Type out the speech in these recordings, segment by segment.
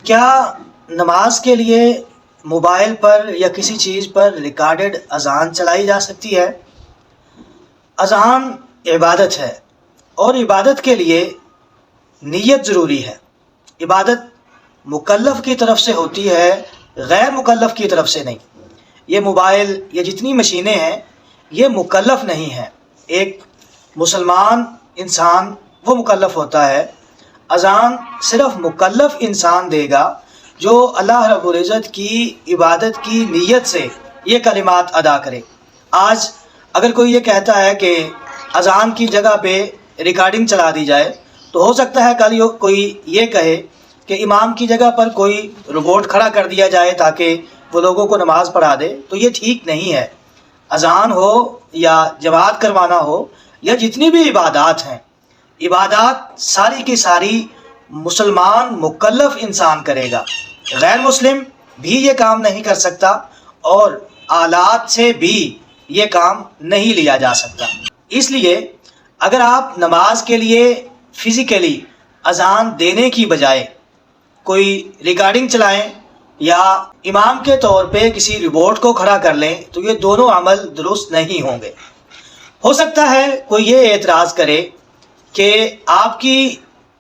کیا نماز کے لیے موبائل پر یا کسی چیز پر ریکارڈڈ اذان چلائی جا سکتی ہے؟ اذان عبادت ہے اور عبادت کے لیے نیت ضروری ہے۔ عبادت مکلف کی طرف سے ہوتی ہے، غیر مکلف کی طرف سے نہیں۔ یہ موبائل یا جتنی مشینیں ہیں یہ مکلف نہیں ہیں۔ ایک مسلمان انسان وہ مکلف ہوتا ہے۔ اذان صرف مکلف انسان دے گا جو اللہ رب العزت کی عبادت کی نیت سے یہ کلمات ادا کرے۔ آج اگر کوئی یہ کہتا ہے کہ اذان کی جگہ پہ ریکارڈنگ چلا دی جائے تو ہو سکتا ہے کل کوئی یہ کہے کہ امام کی جگہ پر کوئی روبوٹ کھڑا کر دیا جائے تاکہ وہ لوگوں کو نماز پڑھا دے، تو یہ ٹھیک نہیں ہے۔ اذان ہو یا جماعت کروانا ہو یا جتنی بھی عبادات ہیں، عبادات ساری کی ساری مسلمان مکلف انسان کرے گا۔ غیر مسلم بھی یہ کام نہیں کر سکتا اور آلات سے بھی یہ کام نہیں لیا جا سکتا۔ اس لیے اگر آپ نماز کے لیے فزیکلی اذان دینے کی بجائے کوئی ریکارڈنگ چلائیں یا امام کے طور پہ کسی روبوٹ کو کھڑا کر لیں تو یہ دونوں عمل درست نہیں ہوں گے۔ ہو سکتا ہے کوئی یہ اعتراض کرے کہ آپ کی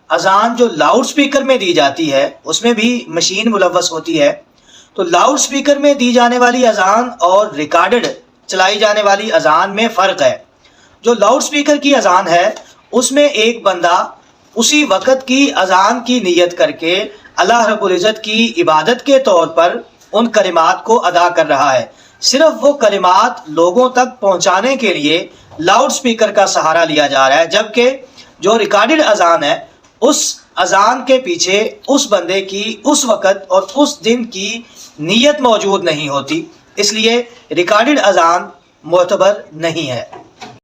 اذان جو لاؤڈ سپیکر میں دی جاتی ہے اس میں بھی مشین ملوث ہوتی ہے، تو لاؤڈ سپیکر میں دی جانے والی اذان اور ریکارڈڈ چلائی جانے والی اذان میں فرق ہے۔ جو لاؤڈ سپیکر کی اذان ہے اس میں ایک بندہ اسی وقت کی اذان کی نیت کر کے اللہ رب العزت کی عبادت کے طور پر ان کلمات کو ادا کر رہا ہے۔ صرف وہ کلمات لوگوں تک پہنچانے کے لیے لاؤڈ سپیکر کا سہارا لیا جا رہا ہے، جبکہ جو ریکارڈڈ اذان ہے اس اذان کے پیچھے اس بندے کی اس وقت اور اس دن کی نیت موجود نہیں ہوتی، اس لیے ریکارڈڈ اذان معتبر نہیں ہے۔